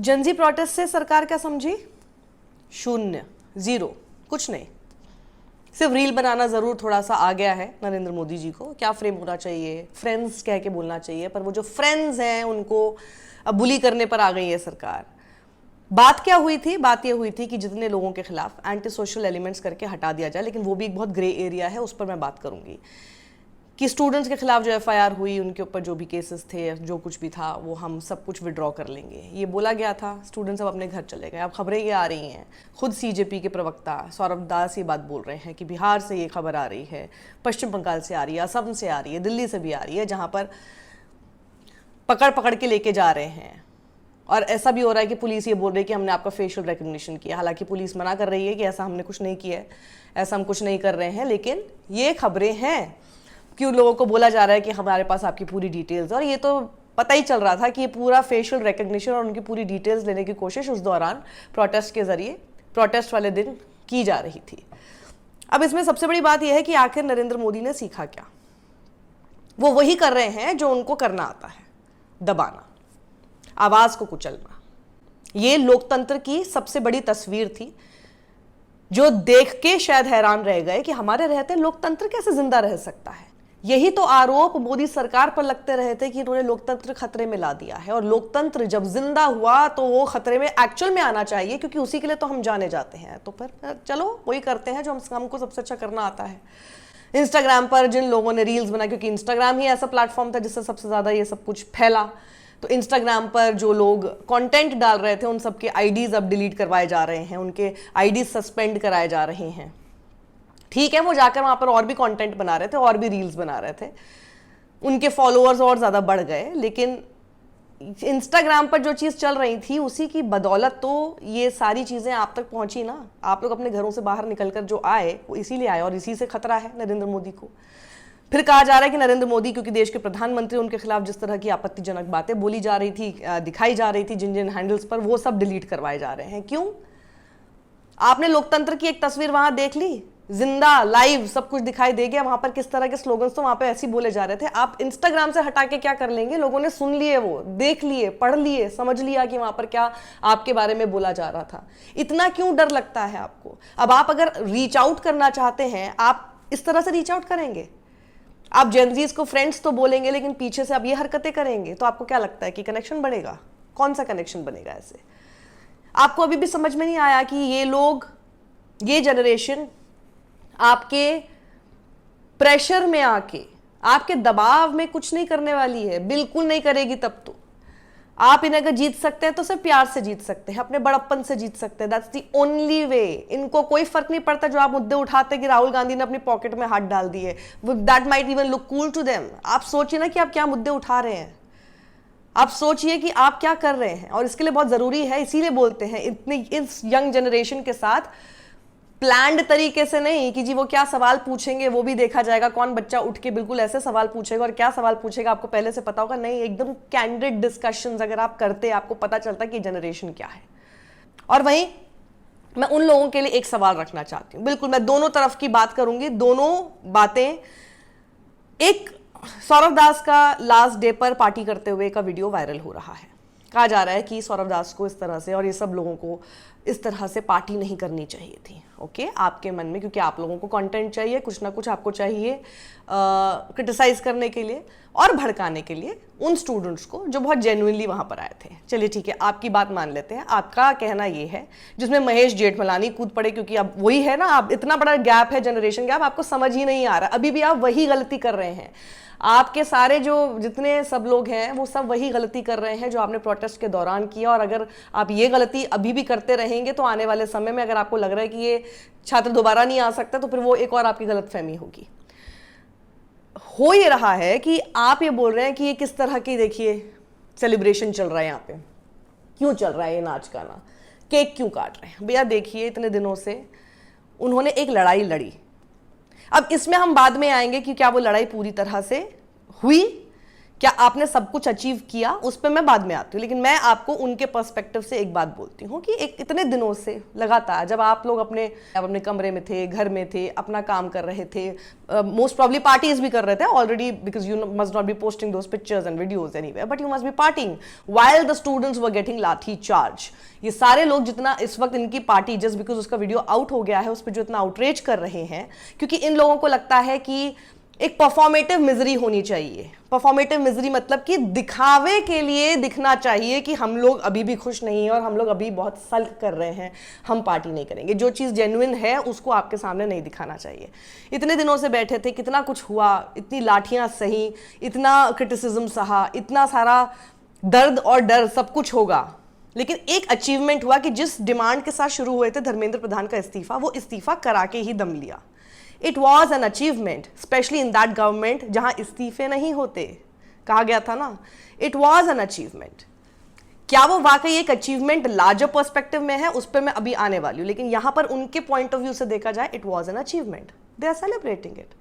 तो Gen Z protest से सरकार क्या समझी? शून्य, जीरो, कुछ नहीं। सिर्फ रील बनाना ज़रूर थोड़ा सा आ गया है नरेंद्र मोदी जी को, क्या फ्रेम होना चाहिए, फ्रेंड्स कह के बोलना चाहिए, पर वो जो फ्रेंड्स हैं उनको अब बुली करने पर आ गई है सरकार। बात क्या हुई थी? बात ये हुई थी कि जितने लोगों के खिलाफ एंटी सोशल एलिमेंट्स करके हटा दिया जाए, लेकिन वो भी एक बहुत ग्रे एरिया है, उस पर मैं बात करूंगी कि स्टूडेंट्स के खिलाफ जो एफआईआर हुई, उनके ऊपर जो भी केसेस थे, जो कुछ भी था, वो हम सब कुछ विड्रॉ कर लेंगे, ये बोला गया था। स्टूडेंट्स अब अपने घर चले गए। अब खबरें ये आ रही हैं, खुद सीजेपी के प्रवक्ता सौरभ दास ये बात बोल रहे हैं कि बिहार से ये खबर आ रही है, पश्चिम बंगाल से आ रही है, असम से आ रही है, दिल्ली से भी आ रही है, जहाँ पर पकड़ पकड़ के लेके जा रहे हैं। और ऐसा भी हो रहा है कि पुलिस ये बोल रही है कि हमने आपका फेशियल रिकग्निशन किया, हालांकि पुलिस मना कर रही है कि ऐसा हमने कुछ नहीं किया है, ऐसा हम कुछ नहीं कर रहे हैं, लेकिन ये खबरें हैं कि उन लोगों को बोला जा रहा है कि हमारे पास आपकी पूरी डिटेल्स। और ये तो पता ही चल रहा था कि ये पूरा फेशियल रिकग्निशन और उनकी पूरी डिटेल्स लेने की कोशिश उस दौरान प्रोटेस्ट के जरिए, प्रोटेस्ट वाले दिन की जा रही थी। अब इसमें सबसे बड़ी बात यह है कि आखिर नरेंद्र मोदी ने सीखा क्या? वो वही कर रहे हैं जो उनको करना आता है, दबाना, आवाज को कुचलना। ये लोकतंत्र की सबसे बड़ी तस्वीर थी, जो देख के शायद हैरान रह गए कि हमारे रहते लोकतंत्र कैसे जिंदा रह सकता है। यही तो आरोप मोदी सरकार पर लगते रहे थे कि इन्होंने लोकतंत्र खतरे में ला दिया है। और लोकतंत्र जब जिंदा हुआ तो वो खतरे में एक्चुअल में आना चाहिए, क्योंकि उसी के लिए तो हम जाने जाते हैं। तो फिर चलो वही करते हैं जो हमको सबसे अच्छा करना आता है। इंस्टाग्राम पर जिन लोगों ने रील्स बनाई, क्योंकि इंस्टाग्राम ही ऐसा प्लेटफॉर्म था जिससे सबसे ज्यादा ये सब कुछ फैला, तो इंस्टाग्राम पर जो लोग कंटेंट डाल रहे थे उन सबके आईडीज अब डिलीट करवाए जा रहे हैं, उनके आईडीज सस्पेंड कराए जा रहे हैं। ठीक है, वो जाकर वहां पर और भी कंटेंट बना रहे थे, और भी रील्स बना रहे थे, उनके फॉलोअर्स और ज्यादा बढ़ गए, लेकिन इंस्टाग्राम पर जो चीज चल रही थी उसी की बदौलत तो ये सारी चीजें आप तक पहुंची ना। आप लोग अपने घरों से बाहर निकलकर जो आए वो इसीलिए आए, और इसी से खतरा है नरेंद्र मोदी को। फिर कहा जा रहा है कि नरेंद्र मोदी, क्योंकि देश के प्रधानमंत्री, उनके खिलाफ जिस तरह की आपत्तिजनक बातें बोली जा रही थी, दिखाई जा रही थी जिन जिन हैंडल्स पर, वो सब डिलीट करवाए जा रहे हैं। क्यों? आपने लोकतंत्र की एक तस्वीर वहां देख ली, जिंदा लाइव सब कुछ दिखाई दे गया। वहां पर किस तरह के स्लोगन्स तो वहां पे ऐसे बोले जा रहे थे। आप इंस्टाग्राम से हटा के क्या कर लेंगे? लोगों ने सुन लिए, वो देख लिए, पढ़ लिए, समझ लिया कि वहां पर क्या आपके बारे में बोला जा रहा था। इतना क्यों डर लगता है आपको? अब आप अगर रीच आउट करना चाहते हैं, आप इस तरह से रीच आउट करेंगे? आप जेनजीज को फ्रेंड्स तो बोलेंगे, लेकिन पीछे से आप ये हरकतें करेंगे, तो आपको क्या लगता है कि कनेक्शन बनेगा? कौन सा कनेक्शन बनेगा ऐसे? आपको अभी भी समझ में नहीं आया कि ये लोग, ये जनरेशन आपके प्रेशर में आके, आपके दबाव में कुछ नहीं करने वाली है, बिल्कुल नहीं करेगी। तब तो आप इन्हें अगर जीत सकते हैं तो सिर्फ प्यार से जीत सकते हैं, अपने बड़प्पन से जीत सकते हैं। That's the only way. इनको कोई फर्क नहीं पड़ता जो आप मुद्दे उठाते कि राहुल गांधी ने अपनी पॉकेट में हाथ डाल दिए, that might even look cool to them. आप सोचिए ना कि आप क्या मुद्दे उठा रहे हैं, आप सोचिए कि आप क्या कर रहे हैं। और इसके लिए बहुत जरूरी है, इसीलिए बोलते हैं इतनी इस यंग जनरेशन के साथ प्लान्ड तरीके से नहीं कि जी वो क्या सवाल पूछेंगे वो भी देखा जाएगा, कौन बच्चा उठ के बिल्कुल ऐसे सवाल पूछेगा और क्या सवाल पूछेगा आपको पहले से पता होगा। नहीं, एकदम कैंडिड डिस्कशंस अगर आप करते, आपको पता चलता कि जनरेशन क्या है। और वहीं मैं उन लोगों के लिए एक सवाल रखना चाहती हूं, बिल्कुल मैं दोनों तरफ की बात करूंगी, दोनों बातें। एक सौरभ दास का लास्ट डे पर पार्टी करते हुए का वीडियो वायरल हो रहा है। कहा जा रहा है कि सौरभ दास को इस तरह से और ये सब लोगों को इस तरह से पार्टी नहीं करनी चाहिए थी। ओके, आपके मन में, क्योंकि आप लोगों को कंटेंट चाहिए, कुछ ना कुछ आपको चाहिए क्रिटिसाइज करने के लिए और भड़काने के लिए उन स्टूडेंट्स को जो बहुत जेन्युइनली वहां पर आए थे। चलिए ठीक है, आपकी बात मान लेते हैं। आपका कहना ये है, जिसमें महेश जेठमलानी कूद पड़े, क्योंकि अब वही है ना, आप इतना बड़ा गैप है, जनरेशन गैप, आपको समझ ही नहीं आ रहा, अभी भी आप वही गलती कर रहे हैं। आपके सारे जो जितने सब लोग हैं वो सब वही गलती कर रहे हैं जो आपने प्रोटेस्ट के दौरान किया। और अगर आप ये गलती अभी भी करते रहेंगे तो आने वाले समय में अगर आपको लग रहा है कि ये छात्र दोबारा नहीं आ सकता, तो फिर वो एक और आपकी गलतफहमी होगी। हो ये रहा है कि आप ये बोल रहे हैं कि ये किस तरह की, देखिए, सेलिब्रेशन चल रहा है यहाँ पे, क्यों चल रहा है ये नाच गाना, केक क्यों काट रहे हैं? भैया देखिए, इतने दिनों से उन्होंने एक लड़ाई लड़ी। अब इसमें हम बाद में आएंगे कि क्या वो लड़ाई पूरी तरह से हुई, क्या आपने सब कुछ अचीव किया, उस पर मैं बाद में आती हूँ, लेकिन मैं आपको उनके पर्सपेक्टिव से एक बात बोलती हूँ कि एक इतने दिनों से लगातार जब आप लोग अपने कमरे में थे, घर में थे, अपना काम कर रहे थे, मोस्ट प्रॉब्ली पार्टीज भी कर रहे थे already, because you must not be posting those pictures and videos anywhere, but you must be parting while the students were getting lathi charge. ये सारे लोग जितना इस वक्त इनकी पार्टी जस्ट बिकॉज उसका वीडियो आउट हो गया है उस पर जो इतना आउटरीच कर रहे हैं, क्योंकि इन लोगों को लगता है कि एक परफॉर्मेटिव मिजरी होनी चाहिए। परफॉर्मेटिव मिजरी मतलब कि दिखावे के लिए दिखना चाहिए कि हम लोग अभी भी खुश नहीं हैं और हम लोग अभी बहुत सल्क कर रहे हैं, हम पार्टी नहीं करेंगे। जो चीज़ जेन्युइन है उसको आपके सामने नहीं दिखाना चाहिए। इतने दिनों से बैठे थे, कितना कुछ हुआ, इतनी लाठियां सही, इतना क्रिटिसिज्म सहा, इतना सारा दर्द और डर, सब कुछ होगा, लेकिन एक अचीवमेंट हुआ कि जिस डिमांड के साथ शुरू हुए थे धर्मेंद्र प्रधान का इस्तीफा, वो इस्तीफा करा के ही दम लिया। It was an achievement, specially in that government जहां इस्तीफे नहीं होते, कहा गया था ना, इट वॉज एन अचीवमेंट। क्या वो वाकई एक अचीवमेंट लार्जर पर्सपेक्टिव में है, उस पर मैं अभी आने वाली हूं, लेकिन यहां पर उनके पॉइंट ऑफ व्यू से देखा जाए it was an achievement, they are celebrating it.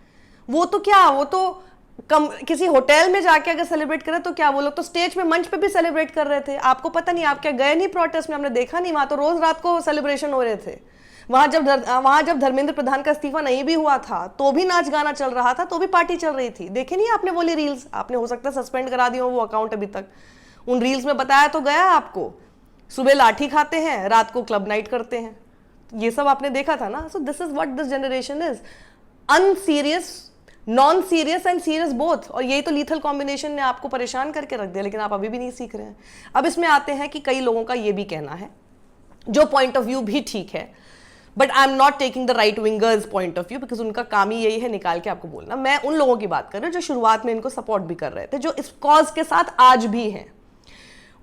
वो तो क्या, वो तो किसी होटल में जाके अगर सेलिब्रेट करें तो क्या, वो लोग तो स्टेज पे, मंच पे भी सेलिब्रेट कर रहे थे। आपको पता नहीं, आप क्या गए नहीं प्रोटेस्ट में, हमने देखा नहीं, वहां तो रोज रात को सेलिब्रेशन हो रहे थे। वहां जब धर्मेंद्र प्रधान का इस्तीफा नहीं भी हुआ था तो भी नाच गाना चल रहा था, तो भी पार्टी चल रही थी। देखे नहीं आपने वो रील्स? आपने हो सकता है सस्पेंड करा दिया हो वो अकाउंट अभी तक। उन रील्स में बताया तो गया आपको, सुबह लाठी खाते हैं, रात को क्लब नाइट करते हैं, ये सब आपने देखा था ना। So this is what this generation is, unserious, non serious and serious both. और यही तो लीथल कॉम्बिनेशन ने आपको परेशान करके रख दिया, लेकिन आप अभी भी नहीं सीख रहे हैं। अब इसमें आते हैं कि कई लोगों का ये भी कहना है, जो पॉइंट ऑफ व्यू भी ठीक है, but I am not taking the right wingers point of view, because उनका काम ही यही है निकाल के आपको बोलना। मैं उन लोगों की बात कर रही हूँ जो शुरुआत में इनको सपोर्ट भी कर रहे थे, जो इस कॉज के साथ आज भी हैं।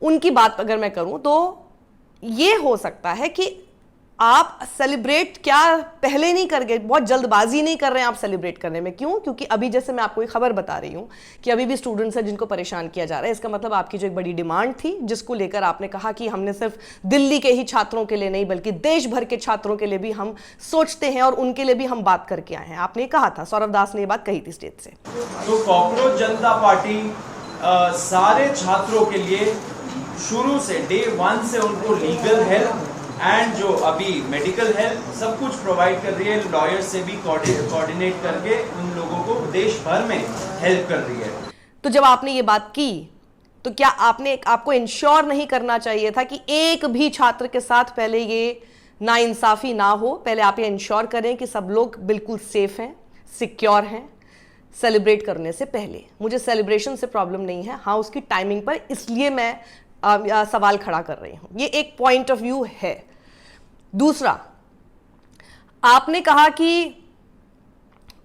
उनकी बात अगर मैं करूं तो ये हो सकता है कि आप सेलिब्रेट क्या पहले नहीं कर गए, बहुत जल्दबाजी नहीं कर रहे हैं आप सेलिब्रेट करने में। क्यों? क्योंकि अभी जैसे मैं आपको एक खबर बता रही हूं कि अभी भी स्टूडेंट्स हैं जिनको परेशान किया जा रहा है। इसका मतलब आपकी जो एक बड़ी डिमांड थी, जिसको लेकर आपने कहा कि हमने सिर्फ दिल्ली के ही छात्रों के लिए नहीं बल्कि देश भर के छात्रों के लिए भी हम सोचते हैं और उनके लिए भी हम बात करके आए हैं। आपने कहा था, सौरभ दास ने ये बात कही थी स्टेज से। तो कॉकरोच जनता पार्टी सारे छात्रों के लिए शुरू से डे 1 से उनको लीगल हेल्प एंड जो अभी मेडिकल हेल्प सब कुछ प्रोवाइड कर रही है। लॉयर से भी कोऑर्डिनेट करके उन लोगों को देश भर में हेल्प कर रही है। तो जब आपने ये बात की तो क्या आपको इंश्योर नहीं करना चाहिए था कि एक भी छात्र के साथ पहले ये नाइंसाफी ना हो? पहले आप ये इंश्योर करें कि सब लोग बिल्कुल सेफ हैं, सिक्योर हैं सेलिब्रेट करने से पहले। मुझे सेलिब्रेशन से प्रॉब्लम नहीं है, हाँ उसकी टाइमिंग पर, इसलिए मैं सवाल खड़ा कर रही हूं। ये एक पॉइंट ऑफ व्यू है। दूसरा, आपने कहा कि,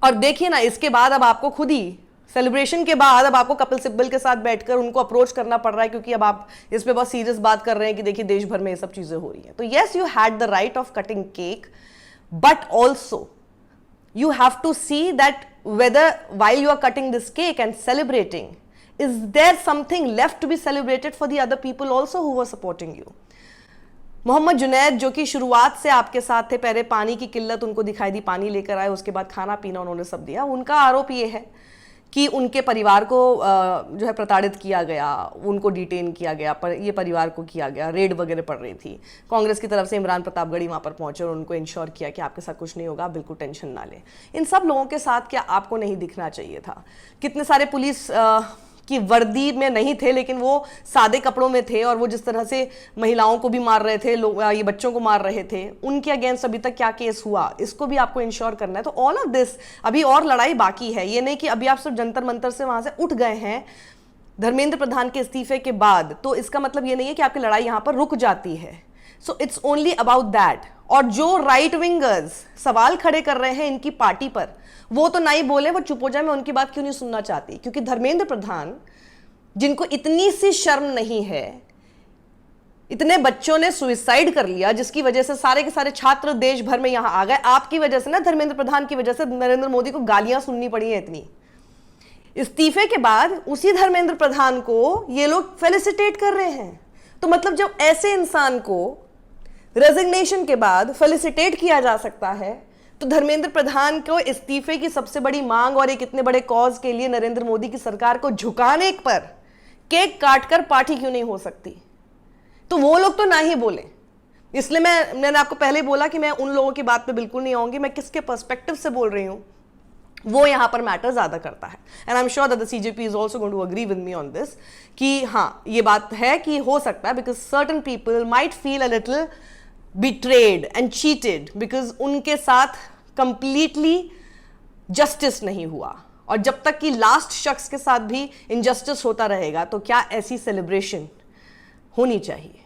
और देखिए ना, इसके बाद अब आपको खुद ही सेलिब्रेशन के बाद अब आपको कपिल सिब्बल के साथ बैठकर उनको अप्रोच करना पड़ रहा है, क्योंकि अब आप इस पे बहुत सीरियस बात कर रहे हैं कि देखिए देश भर में ये सब चीजें हो रही हैं। तो yes, you had the right of cutting cake, but also you have to see that whether while you are cutting this cake and celebrating, is there something left to be celebrated for the other people also who were supporting you? Mohammed Junaid जो कि शुरुआत से आपके साथ थे, पहले पानी की किल्लत उनको दिखाई दी, पानी लेकर आए, उसके बाद खाना पीना उन्होंने सब दिया। उनका आरोप ये है कि उनके परिवार को जो है प्रताड़ित किया गया, उनको डिटेन किया गया, पर ये परिवार को किया गया, रेड वगैरह पड़ रही थी। कांग्रेस की तरफ से इमरान प्रतापगढ़ी वहाँ पर पहुंचे और उनको इंश्योर किया कि आपके साथ कुछ नहीं होगा, आप बिल्कुल टेंशन ना लें। इन सब लोगों के साथ क्या आपको नहीं दिखना चाहिए था? कितने सारे पुलिस की वर्दी में नहीं थे, लेकिन वो सादे कपड़ों में थे, और वो जिस तरह से महिलाओं को भी मार रहे थे, ये बच्चों को मार रहे थे, उनके अगेंस्ट अभी तक क्या केस हुआ, इसको भी आपको इंश्योर करना है। तो ऑल ऑफ दिस, अभी और लड़ाई बाकी है। ये नहीं कि अभी आप सिर्फ जंतर मंतर से वहां से उठ गए हैं धर्मेंद्र प्रधान के इस्तीफे के बाद, तो इसका मतलब ये नहीं है कि आपकी लड़ाई यहां पर रुक जाती है। So it's only about that. और जो राइट विंगर्स सवाल खड़े कर रहे हैं इनकी पार्टी पर, वो तो नहीं बोले, वो चुप हो जाए। मैं उनकी बात क्यों नहीं सुनना चाहती? क्योंकि धर्मेंद्र प्रधान, जिनको इतनी सी शर्म नहीं है, इतने बच्चों ने सुइसाइड कर लिया जिसकी वजह से सारे के सारे छात्र देश भर में यहां आ गए, आपकी वजह से ना, धर्मेंद्र प्रधान की वजह से नरेंद्र मोदी को गालियां सुननी पड़ी हैं इतनी। इस्तीफे के बाद उसी धर्मेंद्र प्रधान को ये लोग फेलिसिटेट कर रहे हैं। तो मतलब जब ऐसे इंसान को रेजिग्नेशन के बाद फेलिसिटेट किया जा सकता है, तो धर्मेंद्र प्रधान को इस्तीफे की सबसे बड़ी मांग और एक इतने बड़े कॉज के लिए नरेंद्र मोदी की सरकार को झुकाने पर केक काटकर पार्टी क्यों नहीं हो सकती? तो वो लोग तो ना ही बोले। इसलिए मैंने आपको पहले बोला कि मैं उन लोगों की बात पे बिल्कुल नहीं आऊंगी। मैं किसके पर्सपेक्टिव से बोल रही हूं वो यहां पर मैटर ज्यादा करता है। And I am sure that the CJP is also going to agree with me on this कि हाँ, ये बात है कि हो सकता है, because certain people might feel a little betrayed and cheated because उनके साथ कंप्लीटली जस्टिस नहीं हुआ। और जब तक कि लास्ट शख्स के साथ भी इनजस्टिस होता रहेगा तो क्या ऐसी सेलिब्रेशन होनी चाहिए?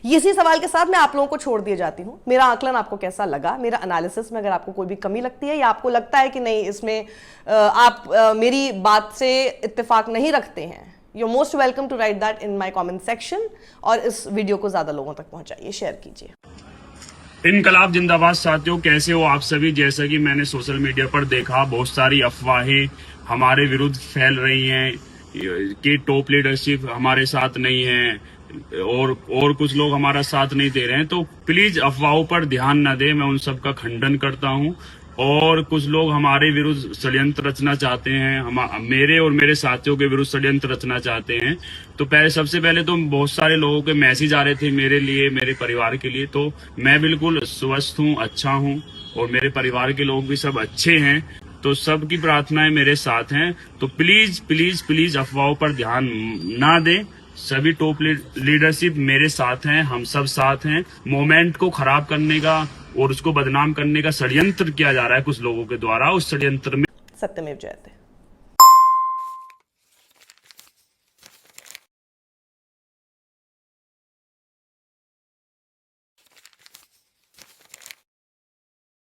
इसी सवाल के साथ मैं आप लोगों को छोड़ दिए जाती हूं। मेरा आकलन आपको कैसा लगा, मेरा एनालिसिस में अगर आपको कोई भी कमी लगती है या आपको लगता है कि नहीं इसमें आप मेरी बात से इत्तेफाक नहीं रखते हैं, you are most welcome to write that in my comment section. और इस वीडियो को ज्यादा लोगों तक पहुंचाइए, शेयर कीजिए। इनकलाब जिंदाबाद साथियों, कैसे हो आप सभी? जैसा कि मैंने सोशल मीडिया पर देखा, बहुत सारी अफवाहें हमारे विरुद्ध फैल रही हैं कि टॉप लीडरशिप हमारे साथ नहीं है और कुछ लोग हमारा साथ नहीं दे रहे हैं। तो प्लीज अफवाहों पर ध्यान न दें, मैं उन सब का खंडन करता हूं। और कुछ लोग हमारे विरुद्ध षड्यंत्र रचना चाहते हैं, मेरे और मेरे साथियों के विरुद्ध षड्यंत्र रचना चाहते हैं। तो सबसे पहले तो बहुत सारे लोगों के मैसेज आ रहे थे मेरे लिए, मेरे परिवार के लिए। तो मैं बिल्कुल स्वस्थ हूँ, अच्छा हूँ और मेरे परिवार के लोग भी सब अच्छे हैं। तो सबकी प्रार्थनाएं मेरे साथ हैं। तो प्लीज प्लीज प्लीज अफवाहों पर ध्यान ना दें। सभी टॉप लीडरशिप मेरे साथ हैं, हम सब साथ हैं। मोमेंट को खराब करने का और उसको बदनाम करने का षड्यंत्र किया जा रहा है कुछ लोगों के द्वारा। उस षड्यंत्र में सत्यमेव जयते।